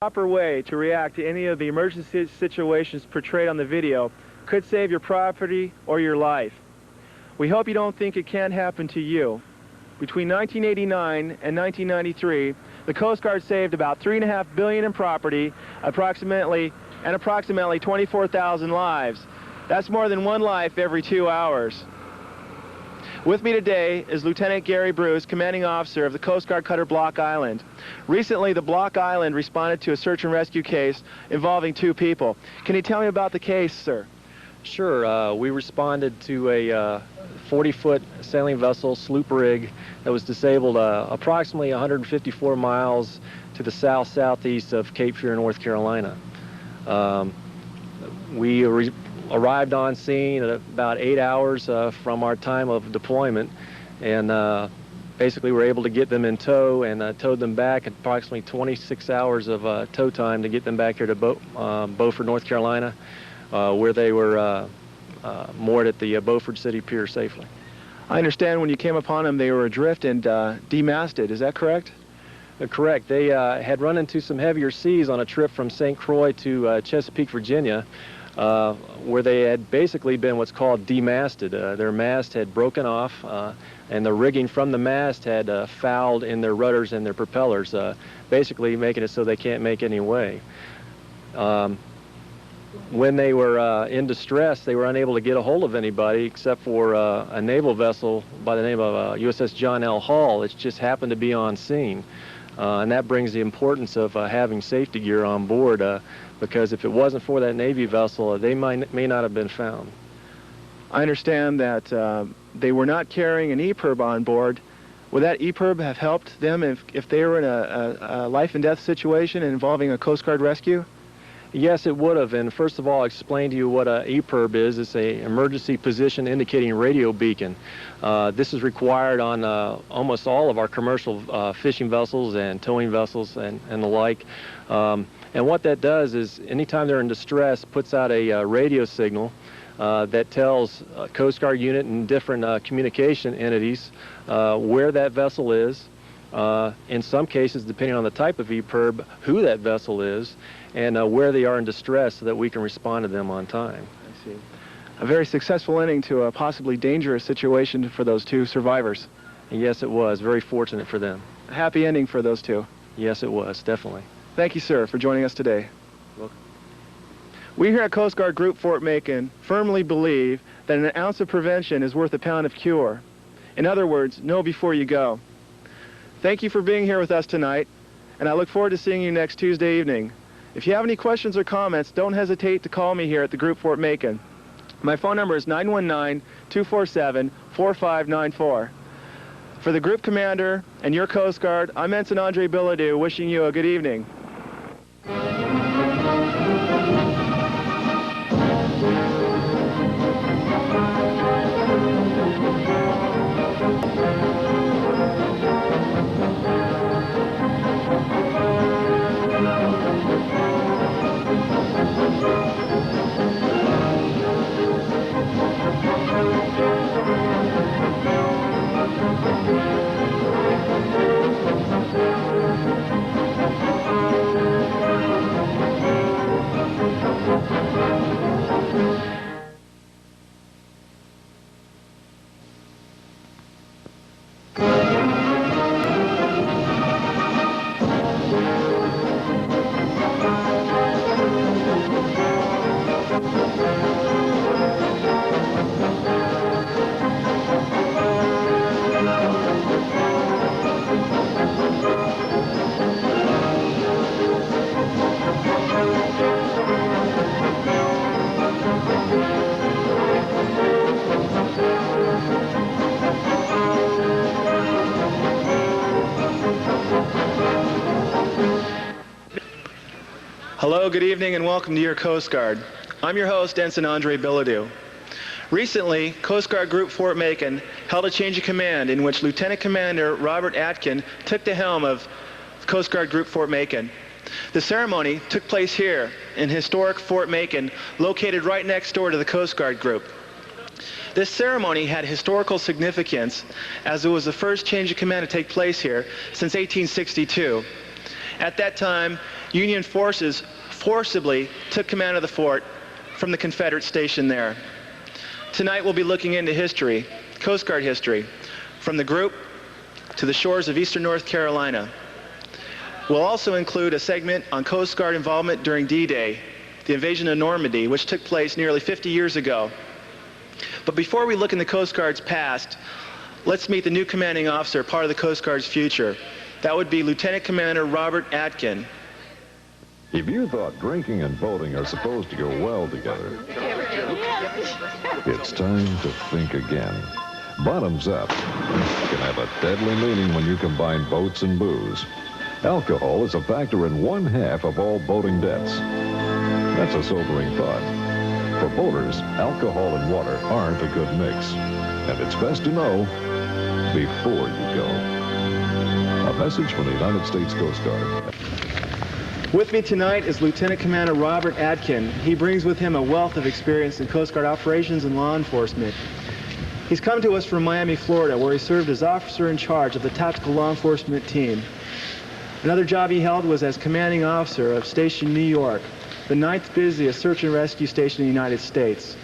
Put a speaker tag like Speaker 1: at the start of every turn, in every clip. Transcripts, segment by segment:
Speaker 1: proper way to react to any of the emergency situations portrayed on the video could save your property or your life. We hope you don't think it can't happen to you. Between 1989 and 1993, the Coast Guard saved about $3.5 billion in property, approximately 24,000 lives. That's more than one life every 2 hours. With me today is Lieutenant Gary Bruce, commanding officer of the Coast Guard cutter Block Island. Recently, the Block Island responded to a search and rescue case involving 2 people. Can you tell me about the case, sir?
Speaker 2: Sure. We responded to a 40-foot sailing vessel, sloop rig, that was disabled approximately 154 miles to the south-southeast of Cape Fear, North Carolina. We arrived on scene at about 8 hours from our time of deployment, and basically were able to get them in tow and towed them back, approximately 26 hours of tow time to get them back here to Beaufort, North Carolina, where they were moored at the Beaufort City Pier safely.
Speaker 1: I understand when you came upon them they were adrift and demasted, is that correct?
Speaker 2: Correct. They had run into some heavier seas on a trip from St. Croix to Chesapeake, Virginia, where they had basically been what's called demasted. Their mast had broken off, and the rigging from the mast had fouled in their rudders and their propellers, basically making it so they can't make any way. When they were in distress, they were unable to get a hold of anybody except for a naval vessel by the name of USS John L. Hall. It just happened to be on scene. And that brings the importance of having safety gear on board, because if it wasn't for that Navy vessel, they may not have been found.
Speaker 1: I understand that they were not carrying an EPIRB on board. Would that EPIRB have helped them if they were in a life and death situation involving a Coast Guard rescue?
Speaker 2: Yes, it would have. And first of all, I'll explain to you what an EPIRB is. It's an emergency position indicating radio beacon. This is required on almost all of our commercial fishing vessels and towing vessels and the like. And what that does is anytime they're in distress, puts out a radio signal that tells a Coast Guard unit and different communication entities where that vessel is. In some cases, depending on the type of EPIRB, who that vessel is, and where they are in distress so that we can respond to them on time.
Speaker 1: I see. A very successful ending to a possibly dangerous situation for those 2 survivors.
Speaker 2: And yes, it was. Very fortunate for them.
Speaker 1: A happy ending for those 2.
Speaker 2: Yes, it was. Definitely.
Speaker 1: Thank you, sir, for joining us today.
Speaker 2: Welcome.
Speaker 1: We here at Coast Guard Group Fort Macon firmly believe that an ounce of prevention is worth a pound of cure. In other words, know before you go. Thank you for being here with us tonight, and I look forward to seeing you next Tuesday evening. If you have any questions or comments, don't hesitate to call me here at the Group Fort Macon. My phone number is 919-247-4594. For the Group Commander and your Coast Guard, I'm Ensign Andre Bilodeau, wishing you a good evening. Hello, good evening, and welcome to your Coast Guard. I'm your host, Ensign Andre Bilodeau. Recently, Coast Guard Group Fort Macon held a change of command in which Lieutenant Commander Robert Atkin took the helm of Coast Guard Group Fort Macon. The ceremony took place here in historic Fort Macon, located right next door to the Coast Guard Group. This ceremony had historical significance as it was the first change of command to take place here since 1862. At that time, Union forces forcibly took command of the fort from the Confederate station there. Tonight we'll be looking into history, Coast Guard history, from the group to the shores of eastern North Carolina. We'll also include a segment on Coast Guard involvement during D-Day, the invasion of Normandy, which took place nearly 50 years ago. But before we look in the Coast Guard's past, let's meet the new commanding officer, part of the Coast Guard's future. That would be Lieutenant Commander Robert Atkin.
Speaker 3: If you thought drinking and boating are supposed to go well together, it's time to think again. Bottoms up can have a deadly meaning when you combine boats and booze. Alcohol is a factor in 1/2 of all boating deaths. That's a sobering thought. For boaters, alcohol and water aren't a good mix. And it's best to know before you go. A message from the United States Coast Guard.
Speaker 1: With me tonight is Lieutenant Commander Robert Atkin. He brings with him a wealth of experience in Coast Guard operations and law enforcement. He's come to us from Miami, Florida, where he served as officer in charge of the tactical law enforcement team. Another job he held was as commanding officer of Station New York, the 9th busiest search and rescue station in the United States.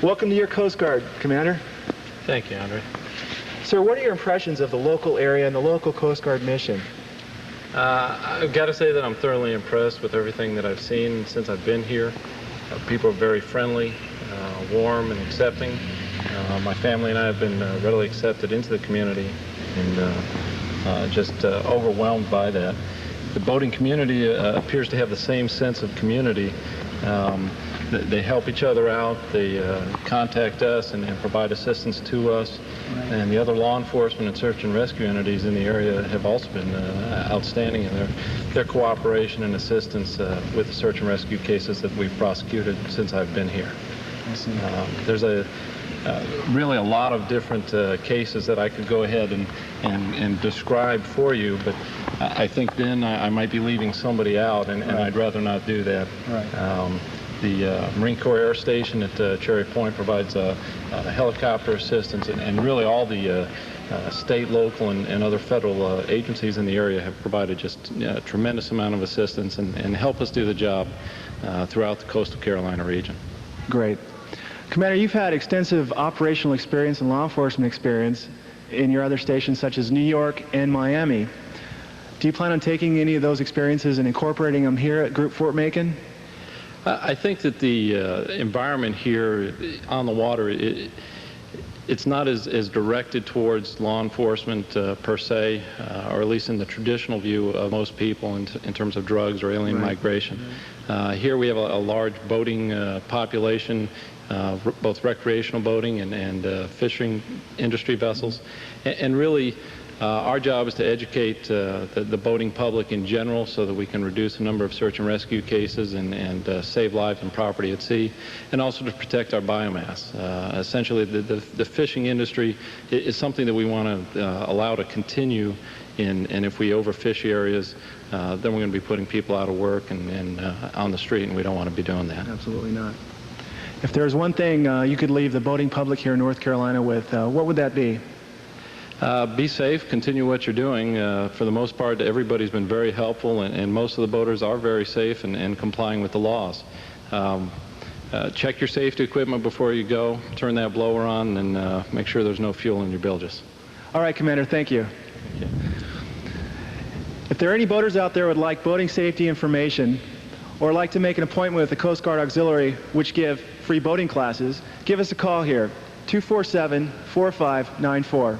Speaker 1: Welcome to your Coast Guard, Commander.
Speaker 2: Thank you, Andre.
Speaker 1: Sir, what are your impressions of the local area and the local Coast Guard mission?
Speaker 4: I've got to say that I'm thoroughly impressed with everything that I've seen since I've been here. People are very friendly, warm and accepting. My family and I have been readily accepted into the community and just overwhelmed by that. The boating community appears to have the same sense of community. They help each other out, they contact us and provide assistance to us. And the other law enforcement and search and rescue entities in the area have also been outstanding in their cooperation and assistance with the search and rescue cases that we've prosecuted since I've been here. There's really a lot of different cases that I could go ahead and describe for you, but I think then I might be leaving somebody out, and I'd rather not do that.
Speaker 1: Right.
Speaker 4: The Marine Corps Air Station at Cherry Point provides helicopter assistance, and really all the state, local, and other federal agencies in the area have provided just a tremendous amount of assistance and help us do the job throughout the coastal Carolina region.
Speaker 1: Great. Commander, you've had extensive operational experience and law enforcement experience in your other stations such as New York and Miami. Do you plan on taking any of those experiences and incorporating them here at Group Fort Macon?
Speaker 4: I think that the environment here on the water, it's not as directed towards law enforcement per se, or at least in the traditional view of most people in terms of drugs or alien migration. Here we have a large boating population, both recreational boating and fishing industry vessels. And really, our job is to educate the boating public in general so that we can reduce the number of search and rescue cases and save lives and property at sea, and also to protect our biomass. Essentially, the fishing industry is something that we want to allow to continue, and if we overfish areas, then we're going to be putting people out of work and on the street, and we don't want to be doing that.
Speaker 1: Absolutely not. If there's one thing you could leave the boating public here in North Carolina with, what would that be?
Speaker 4: Be safe, continue what you're doing. For the most part, everybody's been very helpful, and most of the boaters are very safe and complying with the laws. Check your safety equipment before you go, turn that blower on, and make sure there's no fuel in your bilges.
Speaker 1: All right, Commander, thank you.
Speaker 4: Thank you.
Speaker 1: If there are any boaters out there who would like boating safety information or like to make an appointment with the Coast Guard Auxiliary, which give free boating classes, give us a call here, 247-4594.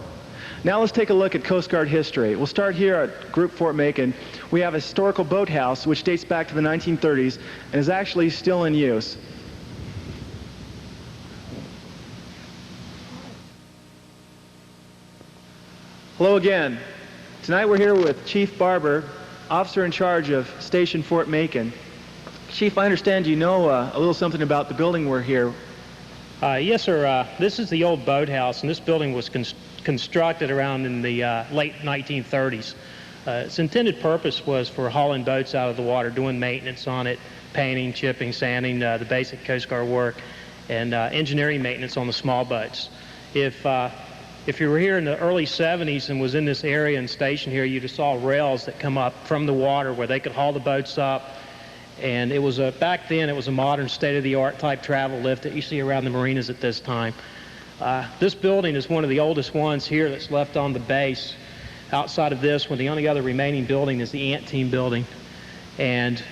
Speaker 1: Now let's take a look at Coast Guard history. We'll start here at Group Fort Macon. We have a historical boathouse which dates back to the 1930s and is actually still in use. Hello again. Tonight we're here with Chief Barber, officer in charge of Station Fort Macon. Chief, I understand you know a little something about the building we're here.
Speaker 5: Yes, sir. This is the old boathouse, and this building was constructed around in the late 1930s. Its intended purpose was for hauling boats out of the water, doing maintenance on it, painting, chipping, sanding, the basic Coast Guard work, and engineering maintenance on the small boats. If if you were here in the early 70s and was in this area and stationed here, you'd have saw rails that come up from the water where they could haul the boats up. And it was back then, it was a modern state-of-the-art type travel lift that you see around the marinas at this time. This building is one of the oldest ones here that's left on the base. Outside of this one, the only other remaining building is the Ant Team building. And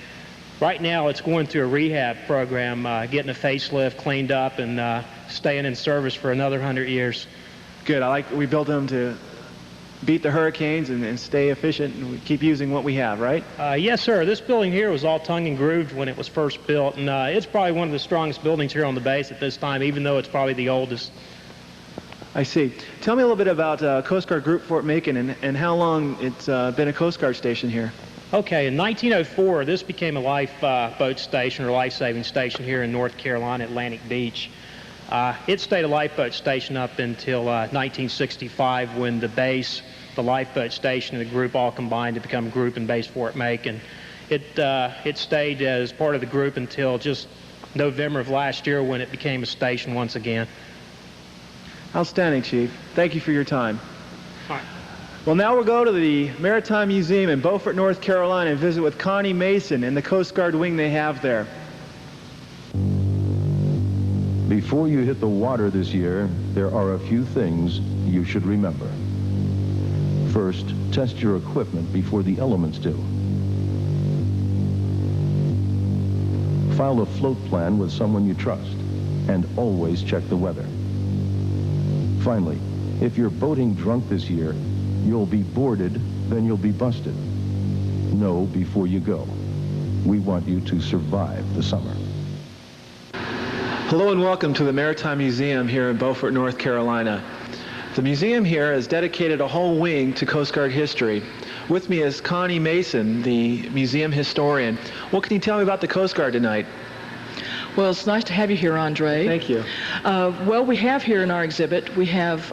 Speaker 5: right now it's going through a rehab program, getting a facelift, cleaned up, and staying in service for another 100 years.
Speaker 1: Good. We built them to beat the hurricanes and stay efficient, and we keep using what we have, right?
Speaker 5: Yes, sir. This building here was all tongue and grooved when it was first built, and it's probably one of the strongest buildings here on the base at this time, even though it's probably the oldest.
Speaker 1: I see. Tell me a little bit about Coast Guard Group Fort Macon and how long it's been a Coast Guard station here.
Speaker 5: Okay, in 1904, this became a lifeboat station or life-saving station here in North Carolina, Atlantic Beach. It stayed a lifeboat station up until 1965 when the base, the lifeboat station, and the group all combined to become Group and Base Fort Macon. It stayed as part of the group until just November of last year when it became a station once again.
Speaker 1: Outstanding, Chief. Thank you for your time.
Speaker 5: All right.
Speaker 1: Well, now we'll go to the Maritime Museum in Beaufort, North Carolina, and visit with Connie Mason and the Coast Guard wing they have there.
Speaker 6: Before you hit the water this year, there are a few things you should remember. First, test your equipment before the elements do. File a float plan with someone you trust, and always check the weather. Finally, if you're boating drunk this year, you'll be boarded, then you'll be busted. Know before you go. We want you to survive the summer.
Speaker 1: Hello and welcome to the Maritime Museum here in Beaufort, North Carolina. The museum here has dedicated a whole wing to Coast Guard history. With me is Connie Mason, the museum historian. What can you tell me about the Coast Guard tonight?
Speaker 7: Well, it's nice to have you here, Andre.
Speaker 1: Thank you.
Speaker 7: Well, we have here in our exhibit, we have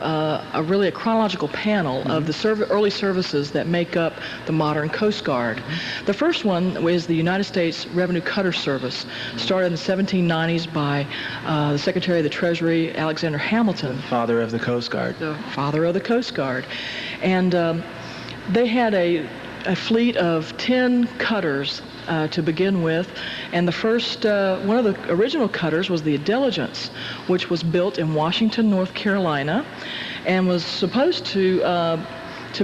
Speaker 7: really a chronological panel of the early services that make up the modern Coast Guard. The first one is the United States Revenue Cutter Service, started in the 1790s by the Secretary of the Treasury, Alexander Hamilton.
Speaker 1: Father of the Coast Guard.
Speaker 7: The father of the Coast Guard. And they had a fleet of 10 cutters to begin with, and the first, one of the original cutters was the Diligence, which was built in Washington, North Carolina, and was supposed to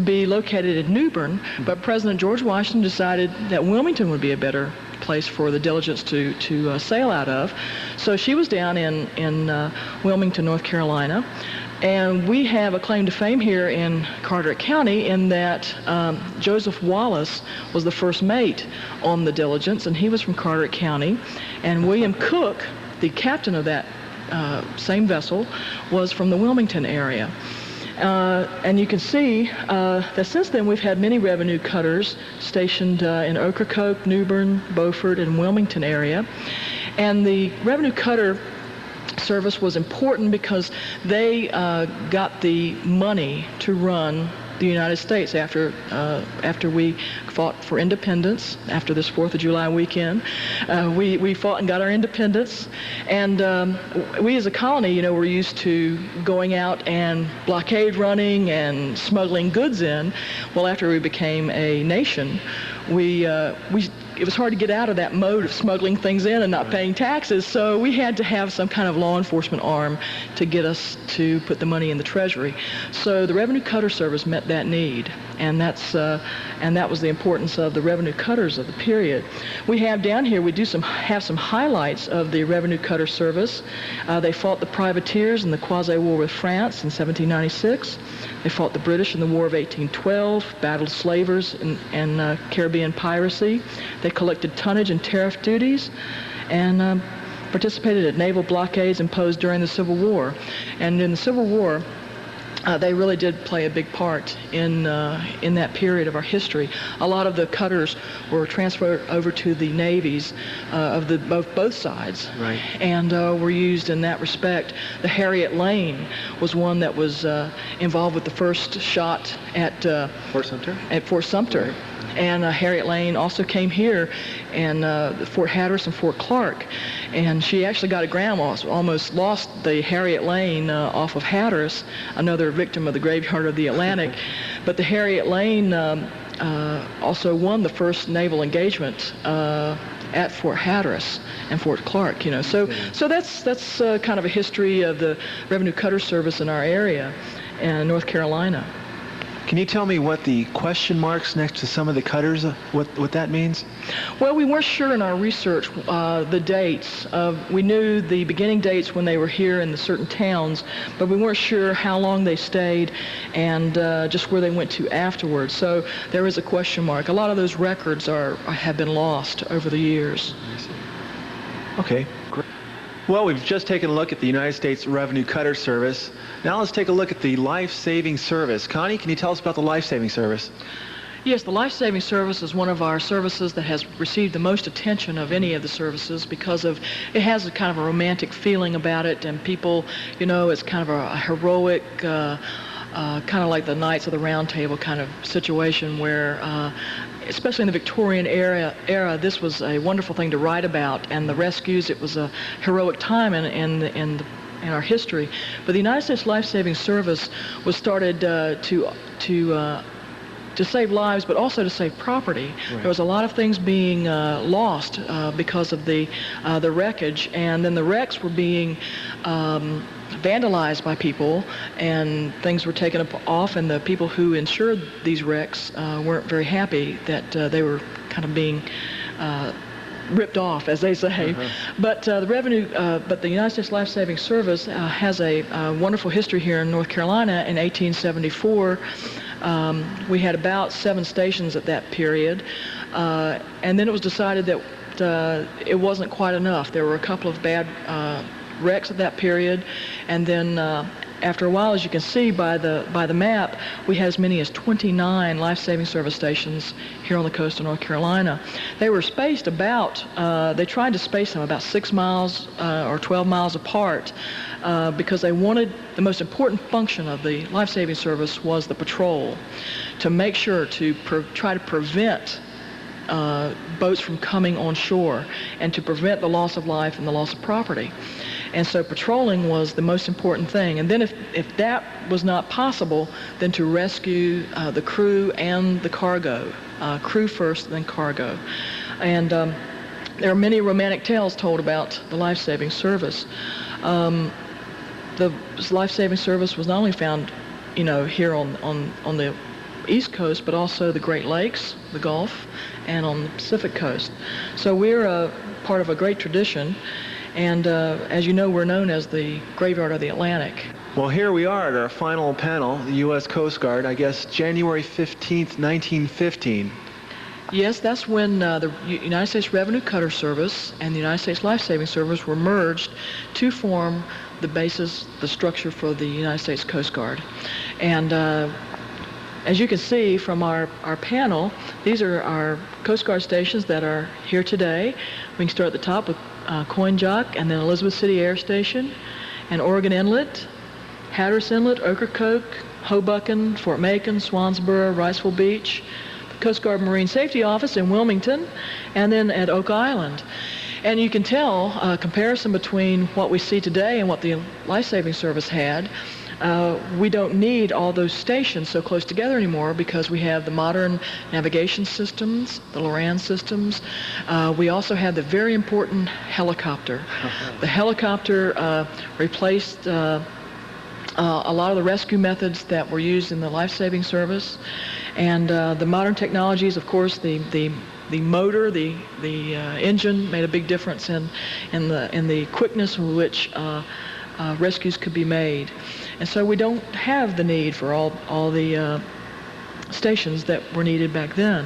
Speaker 7: be located in New Bern, but President George Washington decided that Wilmington would be a better place for the Diligence to sail out of, so she was down in Wilmington, North Carolina. And we have a claim to fame here in Carteret County in that Joseph Wallace was the first mate on the Diligence, and he was from Carteret County. And William Cook, the captain of that same vessel, was from the Wilmington area. And you can see that since then we've had many revenue cutters stationed in Ocracoke, New Bern, Beaufort, and Wilmington area. And the revenue cutter service was important because they got the money to run the United States after we fought for independence, after this 4th of July weekend. We fought and got our independence, and we as a colony, you know, were used to going out and blockade running and smuggling goods in. Well, after we became a nation, it was hard to get out of that mode of smuggling things in and not paying taxes, so we had to have some kind of law enforcement arm to get us to put the money in the Treasury. So the Revenue Cutter Service met that need, and that was the importance of the revenue cutters of the period. We have down here, we have some highlights of the Revenue Cutter Service. They fought the privateers in the Quasi-War with France in 1796. They fought the British in the War of 1812, battled slavers and Caribbean piracy. They collected tonnage and tariff duties, and participated in naval blockades imposed during the Civil War. And in the Civil War, they really did play a big part in that period of our history. A lot of the cutters were transferred over to the navies of both sides,
Speaker 1: right,
Speaker 7: and were used in that respect. The Harriet Lane was one that was involved with the first shot at
Speaker 1: Fort Sumter.
Speaker 7: At Fort Sumter.
Speaker 1: Right.
Speaker 7: And Harriet Lane also came here, and Fort Hatteras and Fort Clark. And she actually got a grandma, almost lost the Harriet Lane off of Hatteras, another victim of the graveyard of the Atlantic. But the Harriet Lane also won the first naval engagement at Fort Hatteras and Fort Clark, you know. So that's kind of a history of the Revenue Cutter Service in our area in North Carolina.
Speaker 8: Can you tell me what the question marks next to some of the cutters, what that means?
Speaker 7: Well, we weren't sure in our research the dates. We knew the beginning dates when they were here in the certain towns, but we weren't sure how long they stayed and just where they went to afterwards. So there is a question mark. A lot of those records have been lost over the years.
Speaker 8: Okay, great. Well, we've just taken a look at the United States Revenue Cutter Service. Now let's take a look at the Life-Saving Service. Connie, can you tell us about the Life-Saving Service?
Speaker 7: Yes, the Life-Saving Service is one of our services that has received the most attention of any of the services because it has a kind of a romantic feeling about it, and people, you know, it's kind of a heroic, kind of like the Knights of the Round Table kind of situation where especially in the Victorian era, this was a wonderful thing to write about, and the rescues, it was a heroic time in our history. But the United States Life-Saving Service was started to save lives, but also to save property. Right. There was a lot of things being lost because of the wreckage, and then the wrecks were being vandalized by people, and things were taken off, and the people who insured these wrecks weren't very happy that they were kind of being ripped off, as they say. But the United States Life-Saving Service has a wonderful history here in North Carolina. In 1874, we had about 7 stations at that period, and then it was decided that it wasn't quite enough. There were a couple of bad wrecks at that period, and then after a while, as you can see by the map, we had as many as 29 life-saving service stations here on the coast of North Carolina. They were spaced about, they tried to space them about 6 miles or 12 miles apart because they wanted, the most important function of the life-saving service was the patrol, to make sure to try to prevent boats from coming on shore and to prevent the loss of life and the loss of property. And so patrolling was the most important thing. And then if that was not possible, then to rescue the crew and the cargo. Crew first, then cargo. And there are many romantic tales told about the life-saving service. The life-saving service was not only found, you know, here on the East Coast, but also the Great Lakes, the Gulf, and on the Pacific Coast. So we're part of a great tradition. And as you know, we're known as the Graveyard of the Atlantic.
Speaker 8: Well, here we are at our final panel, the U.S. Coast Guard, I guess January 15th, 1915.
Speaker 7: Yes, that's when the United States Revenue Cutter Service and the United States Life-Saving Service were merged to form the basis, the structure for the United States Coast Guard. And as you can see from our panel, these are our Coast Guard stations that are here today. We can start at the top with Coinjock, and then Elizabeth City Air Station, and Oregon Inlet, Hatteras Inlet, Ocracoke, Hoboken, Fort Macon, Swansboro, Riceville Beach, the Coast Guard Marine Safety Office in Wilmington, and then at Oak Island. And you can tell a comparison between what we see today and what the Life-Saving Service had. We don't need all those stations so close together anymore because we have the modern navigation systems, the Loran systems. We also have the very important helicopter. The helicopter replaced a lot of the rescue methods that were used in the life-saving service. And the modern technologies, of course, the motor, the engine made a big difference in the quickness with which rescues could be made. And so we don't have the need for all the stations that were needed back then.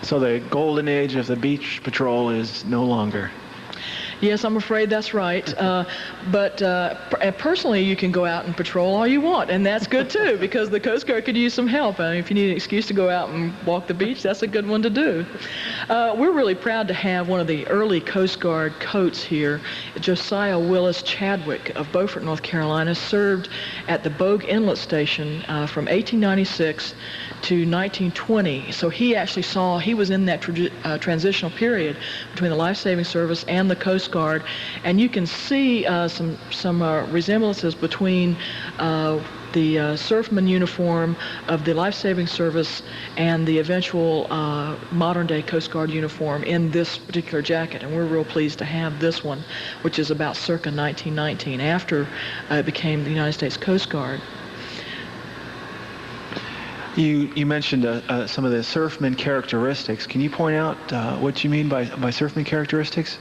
Speaker 8: So the golden age of the beach patrol is no longer.
Speaker 7: Yes, I'm afraid that's right. But personally, you can go out and patrol all you want, and that's good too, because the Coast Guard could use some help. I mean, if you need an excuse to go out and walk the beach, that's a good one to do. We're really proud to have one of the early Coast Guard coats here. Josiah Willis Chadwick of Beaufort, North Carolina, served at the Bogue Inlet Station from 1896 to 1920. So he actually he was in that transitional period between the Life Saving Service and the Coast Guard, and you can see some resemblances between the surfman uniform of the Life Saving Service and the eventual modern-day Coast Guard uniform in this particular jacket. And we're real pleased to have this one, which is about circa 1919, after it became the United States Coast Guard.
Speaker 8: You mentioned some of the surfman characteristics. Can you point out what you mean by surfman characteristics?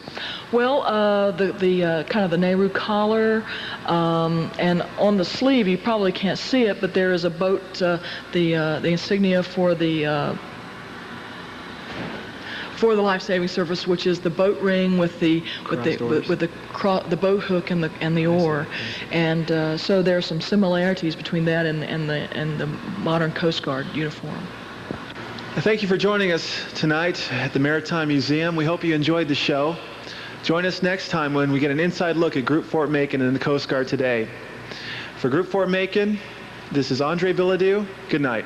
Speaker 7: Well, the kind of the Nehru collar, and on the sleeve you probably can't see it, but there is a boat, the insignia for the Life Saving Service, which is the boat ring with the boat hook and the oar, and so there are some similarities between that and the modern Coast Guard uniform.
Speaker 8: Thank you for joining us tonight at the Maritime Museum. We hope you enjoyed the show. Join us next time when we get an inside look at Group Fort Macon and the Coast Guard today. For Group Fort Macon, this is Andre Bilodeau. Good night.